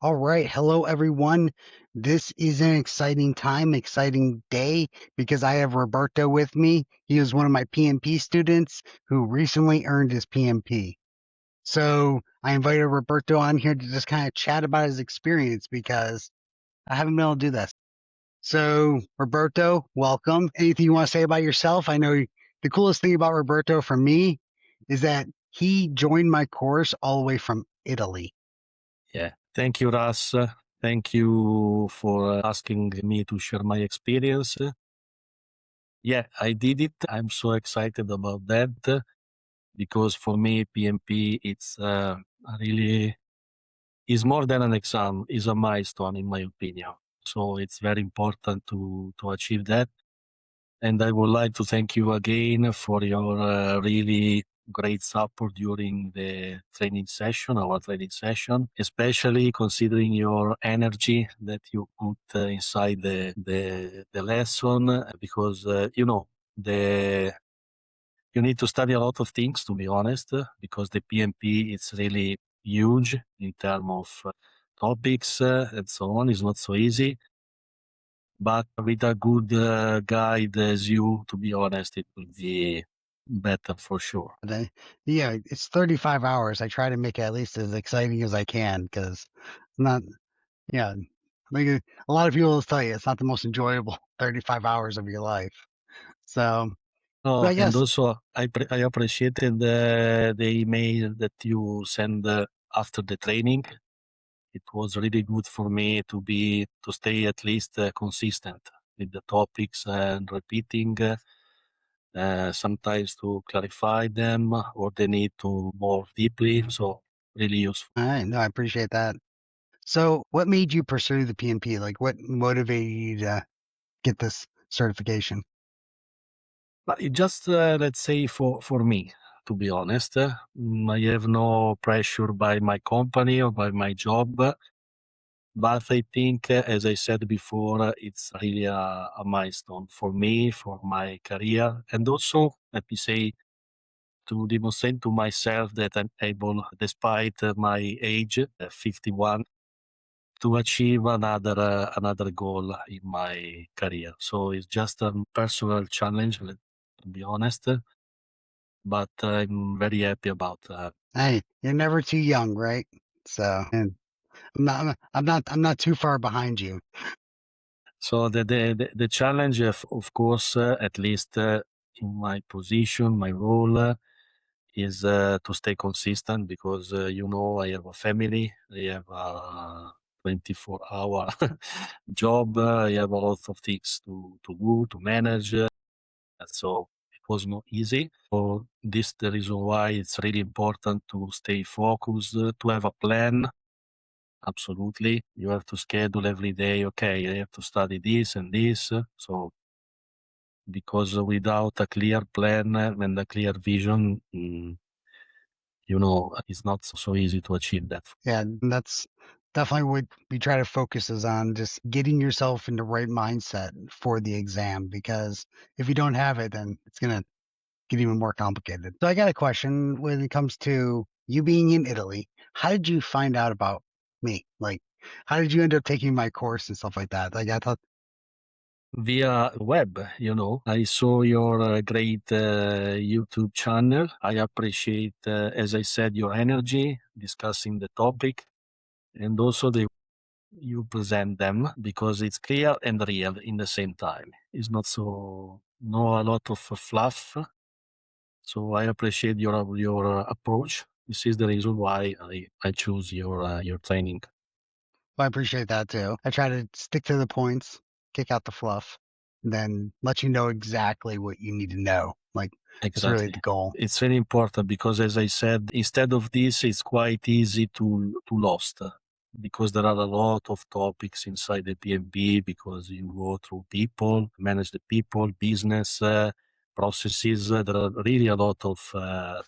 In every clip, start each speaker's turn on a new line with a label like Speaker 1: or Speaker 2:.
Speaker 1: All right. Hello, everyone. This is an exciting time, exciting day because I have Roberto with me. He is one of my PMP students who recently earned his PMP. So I invited Roberto on here to just kind of chat about his experience because I haven't been able to do this. So, Roberto, welcome. Anything you want to say about yourself? I know the coolest thing about Roberto for me is that he joined my course all the way from Italy.
Speaker 2: Yeah. Thank you, Russ. Thank you for asking me to share my experience. Yeah, I did it. I'm so excited about that because for me, PMP, it's really is more than an exam, is a milestone in my opinion. So it's very important to achieve that. And I would like to thank you again for your really great support during the training session, our training session, especially considering your energy that you put inside the lesson, because, the you need to study a lot of things, to be honest, because the PMP is really huge in terms of topics and so on. It's not so easy. But with a good guide as you, to be honest, it will be better for sure.
Speaker 1: Yeah, it's 35 hours. I try to make it at least as exciting as I can because it's not, yeah, like a lot of people will tell you it's not the most enjoyable 35 hours of your life. So, but
Speaker 2: Oh,
Speaker 1: I
Speaker 2: and
Speaker 1: guess,
Speaker 2: also I appreciated the email that you send after the training. It was really good for me to stay at least consistent with the topics and repeating. Sometimes to clarify them or they need to more deeply. So really useful.
Speaker 1: all right, no, I appreciate that. So, what made you pursue the PMP? Like, what motivated you to get this certification?
Speaker 2: But it just, let's say for me, to be honest, I have no pressure by my company or by my job. But I think, as I said before, it's really a milestone for me, for my career, and also, let me say, to demonstrate to myself that I'm able, despite my age, 51, to achieve another goal in my career. So it's just a personal challenge, to be honest, but I'm very happy about that.
Speaker 1: Hey, you're never too young, right? So, and I'm not too far behind you.
Speaker 2: So the challenge, of course, at least in my position, my role, is to stay consistent because I have a family, I have a 24-hour job, I have a lot of things to do, to manage. So it was not easy. For this, the reason why it's really important to stay focused, to have a plan. Absolutely. You have to schedule every day. Okay, I have to study this and this. So, because without a clear plan and a clear vision, it's not so easy to achieve that.
Speaker 1: Yeah, and that's definitely what we try to focus is on just getting yourself in the right mindset for the exam because if you don't have it, then it's gonna get even more complicated. So I got a question when it comes to you being in Italy. How did you find out about me? Like, how did you end up taking my course and stuff like that? Like, I thought,
Speaker 2: Via web, I saw your great YouTube channel. I appreciate, as I said, your energy discussing the topic and also the you present them because it's clear and real in the same time. It's not so no a lot of fluff. So I appreciate your approach. This is the reason why I choose your training.
Speaker 1: well, I appreciate that too. I try to stick to the points, kick out the fluff, and then let you know exactly what you need to know. Like, that's really
Speaker 2: Exactly.
Speaker 1: the goal.
Speaker 2: It's really important because, as I said, instead of this, it's quite easy to lost because there are a lot of topics inside the PMP because you go through people, manage the people, business, processes. There are really a lot of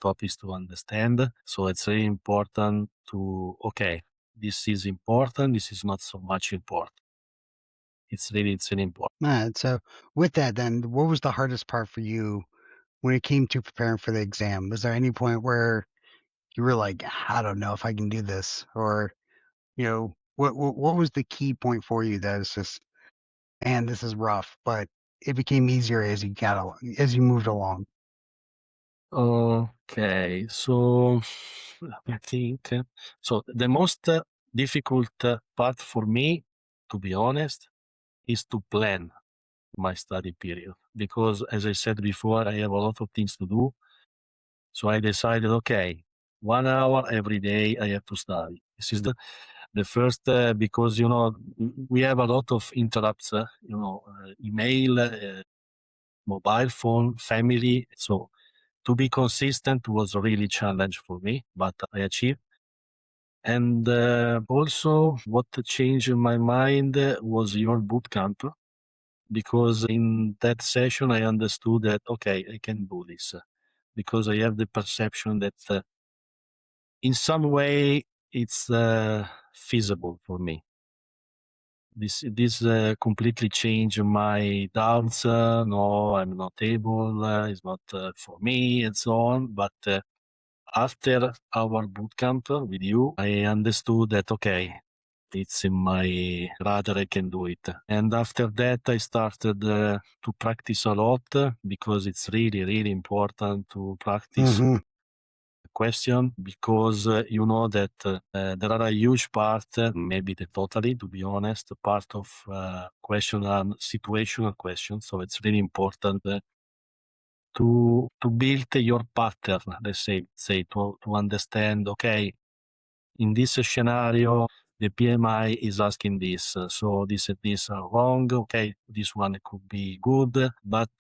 Speaker 2: topics to understand. So it's really important okay, this is important. This is not so much important. It's really important.
Speaker 1: Alright, so with that then, what was the hardest part for you when it came to preparing for the exam? Was there any point where you were like, "I don't know if I can do this," or, What was the key point for you that is just, and this is rough, but it became easier as you as you moved along?
Speaker 2: Okay, so let me think. So the most difficult part for me, to be honest, is to plan my study period because, as I said before, I have a lot of things to do. So I decided, okay, 1 hour every day I have to study. This is the first because we have a lot of interrupts. Email, mobile phone, family. So to be consistent was a really challenge for me, but I achieved. And also, what changed in my mind was your boot camp, because in that session I understood that okay, I can do this because I have the perception that in some way it's feasible for me. This completely changed my doubts. No, I'm not able. It's not for me, and so on. But after our boot camp with you, I understood that okay, it's in my radar. I can do it. And after that, I started to practice a lot because it's really, really important to practice
Speaker 1: Hmm.
Speaker 2: question because you know that there are a huge part, maybe the totally, to be honest, part of question and situational questions. So it's really important to build your pattern. Let's say to understand. Okay, in this scenario, the PMI is asking this, so this and this are wrong. Okay, this one could be good, but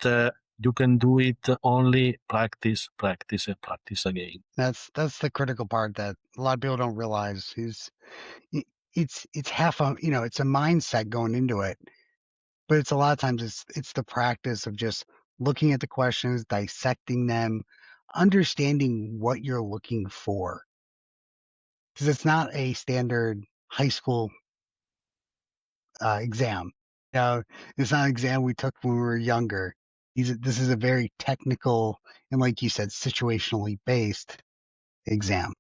Speaker 2: you can do it only practice, practice, and practice again.
Speaker 1: That's the critical part that a lot of people don't realize is i- it's half a it's a mindset going into it, but it's a lot of times it's the practice of just looking at the questions, dissecting them, understanding what you're looking for, because it's not a standard high school exam. It's not an exam we took when we were younger. This is a very technical and, like you said, situationally based exam.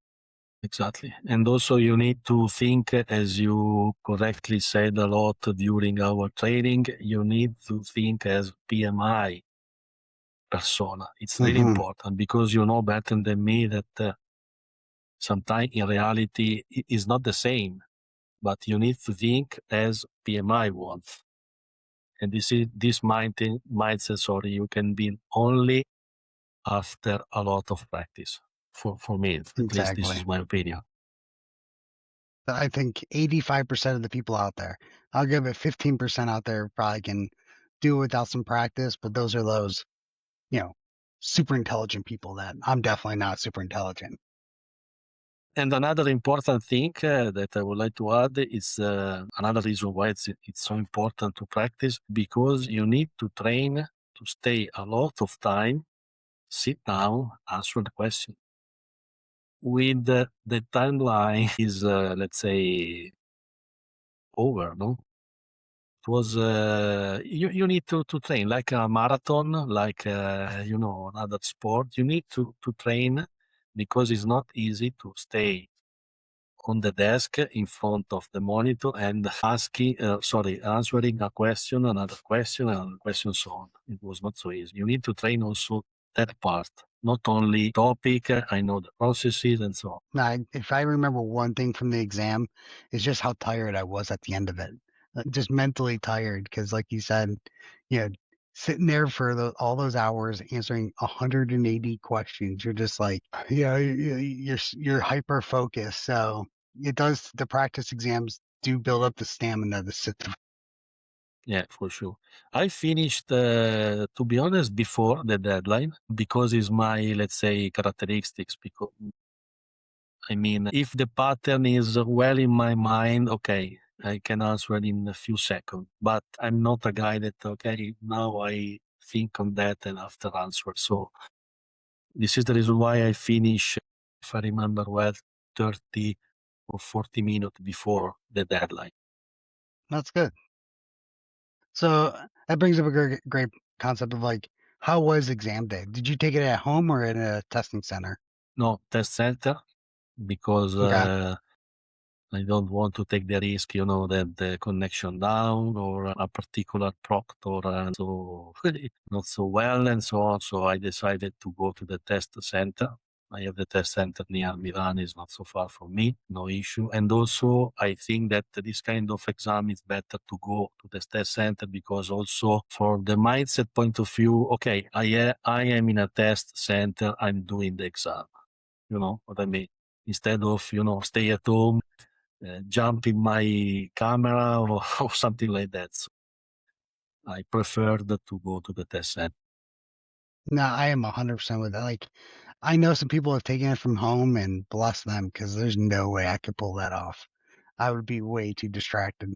Speaker 2: Exactly. And also you need to think, as you correctly said a lot during our training, you need to think as PMI persona. It's really
Speaker 1: Hmm.
Speaker 2: important because you know better than me that sometimes in reality it is not the same, but you need to think as PMI wants. And this mindset, sorry, you can build only after a lot of practice. For me, at least this
Speaker 1: Exactly.
Speaker 2: is my opinion.
Speaker 1: I think 85% of the people out there, I'll give it 15% out there probably can do it without some practice, but those, you know, super intelligent people that I'm definitely not super intelligent.
Speaker 2: And another important thing that I would like to add is another reason why it's so important to practice because you need to train to stay a lot of time, sit down, answer the question. With the timeline is let's say over, no? It was you need to train like a marathon, like another sport. You need to train because it's not easy to stay on the desk in front of the monitor and answering a question, another question, so on. It was not so easy. You need to train also that part, not only topic. I know the processes and so on.
Speaker 1: Now, if I remember one thing from the exam, it's just how tired I was at the end of it. Just mentally tired because, like you said, you know, sitting there for all those hours answering 180 questions, you're just like, you're hyper focused. So it does. The practice exams do build up the stamina to sit through.
Speaker 2: Yeah, for sure. I finished, to be honest, before the deadline because it's my, let's say, characteristics. Because I mean, if the pattern is well in my mind, okay, I can answer it in a few seconds. But I'm not a guy that, okay, now I think on that and after answer. So this is the reason why I finish, if I remember well, 30 or 40 minutes before the deadline.
Speaker 1: That's good. So that brings up a great concept of like, how was exam day? Did you take it at home or in a testing center?
Speaker 2: No, test center because
Speaker 1: Okay.
Speaker 2: I don't want to take the risk, that the connection down or a particular proctor so not so well and so on. So I decided to go to the test center. I have the test center near Milan, is not so far from me, no issue. And also, I think that this kind of exam is better to go to the test center because also for the mindset point of view, okay, I am in a test center, I'm doing the exam. You know what I mean? Instead of, stay at home, jump in my camera or something like that. So I preferred to go to the test center.
Speaker 1: No, I am 100% with that. Like, I know some people have taken it from home and bless them because there's no way I could pull that off. I would be way too distracted.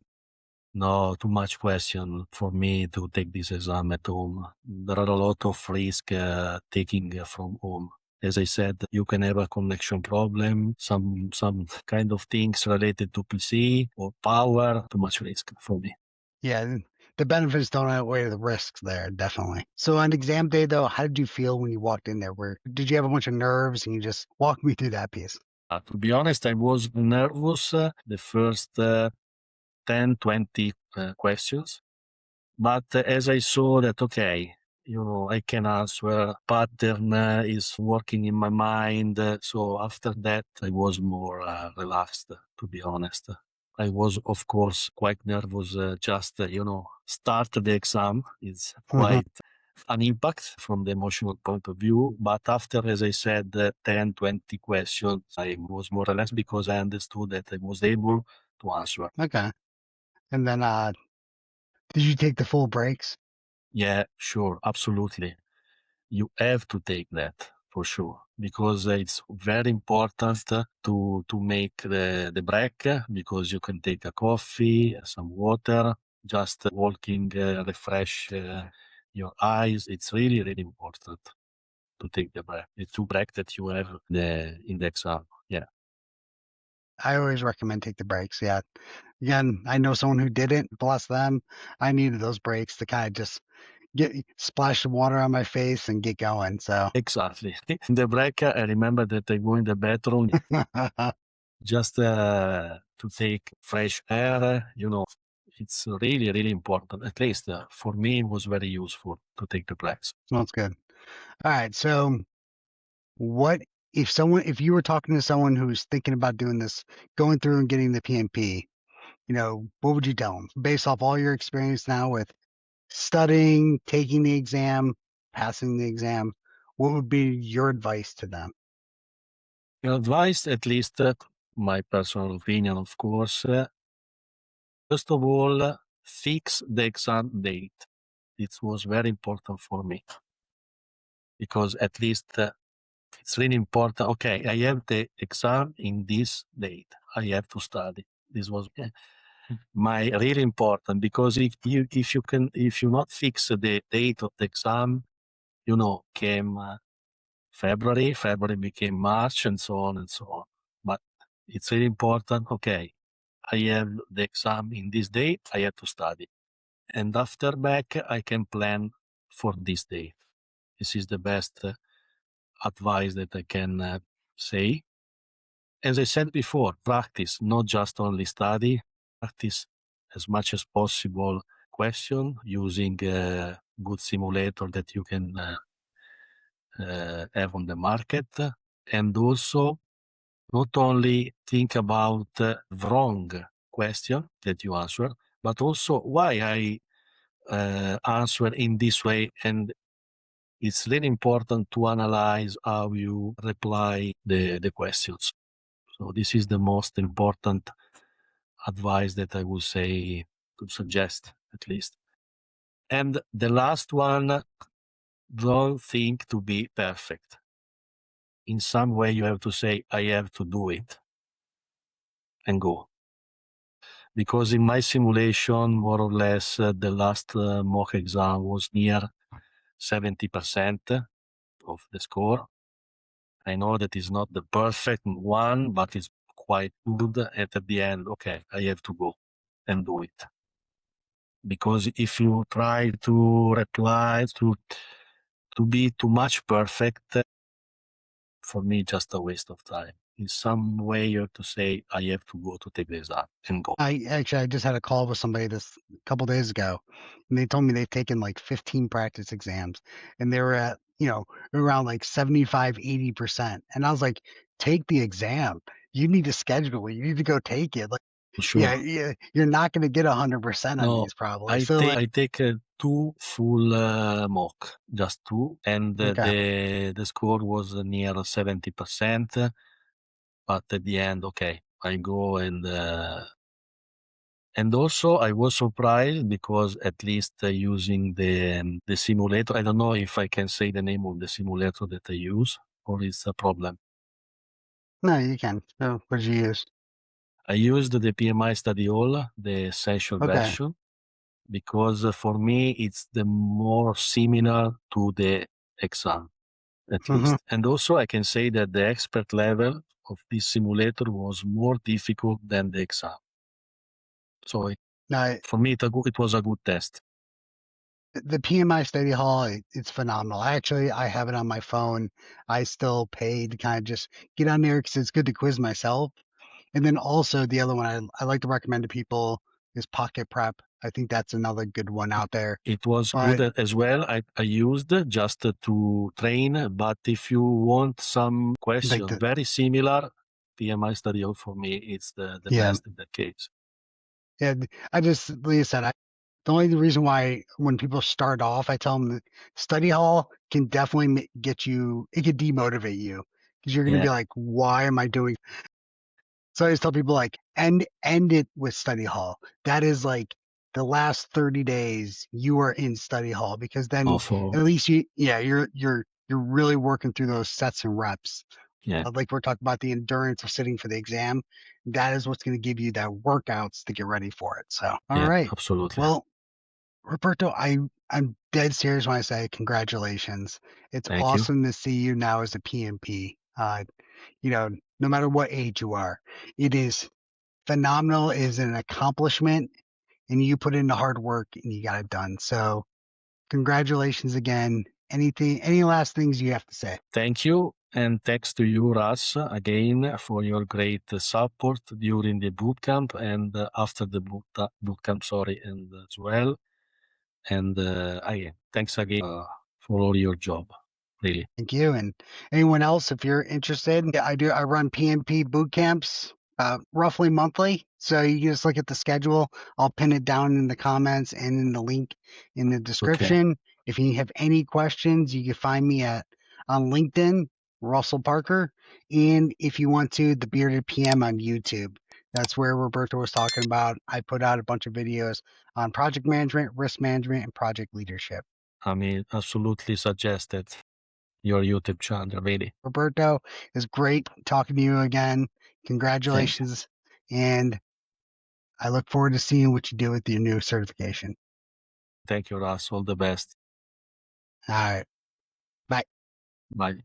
Speaker 2: No, too much question for me to take this exam at home. There are a lot of risk taking from home. As I said, you can have a connection problem, some kind of things related to PC or power. Too much risk for me.
Speaker 1: Yeah, the benefits don't outweigh the risks there, definitely. So on exam day, though, how did you feel when you walked in there? Where did you have a bunch of nerves and you just walk me through that piece?
Speaker 2: To be honest, I was nervous the first 10, 20 questions. But as I saw that, okay, I can answer, pattern is working in my mind. So after that, I was more relaxed, to be honest. I was, of course, quite nervous. Just, start the exam is quite an impact from the emotional point of view. But after, as I said, 10, 20 questions, I was more relaxed because I understood that I was able to answer.
Speaker 1: Okay. And then, did you take the full breaks?
Speaker 2: Yeah, sure, absolutely. You have to take that for sure because it's very important to make the break because you can take a coffee, some water, just walking, refresh your eyes. It's really, really important to take the break. The two break that you have in the exam. Yeah.
Speaker 1: I always recommend take the breaks. Yeah. Again, I know someone who didn't. Bless them. I needed those breaks to kind of just get splash some water on my face and get going. So
Speaker 2: Exactly. In the break, I remember that I go in the bathroom just to take fresh air. It's really, really important. At least for me, it was very useful to take the breaks.
Speaker 1: smells good. All right. So what if you were talking to someone who's thinking about doing this, going through and getting the PMP, what would you tell them based off all your experience now with studying, taking the exam, passing the exam? What would be your advice to them?
Speaker 2: Your advice, at least my personal opinion, of course, first of all, fix the exam date. It was very important for me because at least it's really important. Okay, I have the exam in this date. I have to study. This was my really important because if you not fix the date of the exam, came February became March, and so on and so on. But it's really important. Okay, I have the exam in this date. I have to study, and after back, I can plan for this date. This is the best advice that I can say. As I said before, practice, not just only study. Practice as much as possible question using a good simulator that you can have on the market, and also not only think about wrong question that you answer, but also why I answer in this way. And it's really important to analyze how you reply the questions. So this is the most important advice that I would say to suggest at least. And the last one, don't think to be perfect. In some way, you have to say, I have to do it and go. Because in my simulation, more or less, the last mock exam was near 70% of the score. I know that is not the perfect one, but it's quite good. And at the end, okay, I have to go and do it. Because if you try to reply to be too much perfect, for me, just a waste of time. in some way to say I have to go to take the exam and go.
Speaker 1: I just had a call with somebody this a couple days ago, and they told me they've taken like 15 practice exams, and they were at around like 75, 80%. And I was like, take the exam. You need to schedule it. You need to go take it. Like,
Speaker 2: For
Speaker 1: yeah,
Speaker 2: sure.
Speaker 1: yeah, you're not going to get 100% on
Speaker 2: No,
Speaker 1: these probably.
Speaker 2: I
Speaker 1: So
Speaker 2: take
Speaker 1: like,
Speaker 2: I take two full mock, just two, and
Speaker 1: okay,
Speaker 2: the score was near 70%. But at the end, okay, I go and also I was surprised because at least using the simulator, I don't know if I can say the name of the simulator that I use or it's a problem.
Speaker 1: no, you can. So what did you use?
Speaker 2: I used the PMI Study Hall, the essential
Speaker 1: Okay.
Speaker 2: version, because for me it's the more similar to the exam at
Speaker 1: Hmm.
Speaker 2: least. And also I can say that the expert level of this simulator was more difficult than the exam. So
Speaker 1: Now,
Speaker 2: for me it was a good test.
Speaker 1: the PMI study hall, it's phenomenal. Actually, I have it on my phone. I still pay to kind of just get on there because it's good to quiz myself. And then also the other one I like to recommend to people is Pocket Prep. I think that's another good one out there.
Speaker 2: It was good
Speaker 1: But
Speaker 2: as well. I used just to train, but if you want some
Speaker 1: like
Speaker 2: question very similar, PMI Study Hall for me it's the
Speaker 1: yeah,
Speaker 2: best in that case.
Speaker 1: yeah. I just like I said, the only reason why when people start off, I tell them that study hall can definitely get you. It could demotivate you because you're going to
Speaker 2: Yeah.
Speaker 1: be like, why am I doing? So I always tell people like end it with study hall. That is like the last 30 days you are in study hall because then
Speaker 2: Or for
Speaker 1: at least you're really working through those sets and reps.
Speaker 2: yeah,
Speaker 1: Like we're talking about the endurance of sitting for the exam. That is what's going to give you that workouts to get ready for it. So all
Speaker 2: yeah,
Speaker 1: right.
Speaker 2: absolutely.
Speaker 1: Well, Roberto, I'm dead serious when I say congratulations. It's
Speaker 2: Thank you.
Speaker 1: awesome to see you now as a PMP. No matter what age you are, it is phenomenal. It is an accomplishment, and you put in the hard work and you got it done. So, congratulations again. Any last things you have to say?
Speaker 2: Thank you. And thanks to you, Russ, again for your great support during the boot camp and after the boot camp, sorry, and as well. And again, thanks again for all your job, really.
Speaker 1: Thank you. And anyone else, if you're interested, yeah, I run PMP boot camps roughly monthly. So you can just look at the schedule. I'll pin it down in the comments and in the link in the
Speaker 2: Okay.
Speaker 1: description. If you have any questions, you can find me on LinkedIn, Russell Parker. And if you want to, the Bearded PM on YouTube. That's where Roberto was talking about. I put out a bunch of videos on project management, risk management, and project leadership.
Speaker 2: I mean, absolutely suggested your YouTube channel, really.
Speaker 1: Roberto, it's great talking to you again.
Speaker 2: Thank you.
Speaker 1: Congratulations. And I look forward to seeing what you do with your new certification.
Speaker 2: Thank you, Russ. All the best.
Speaker 1: All right. Bye.
Speaker 2: Bye.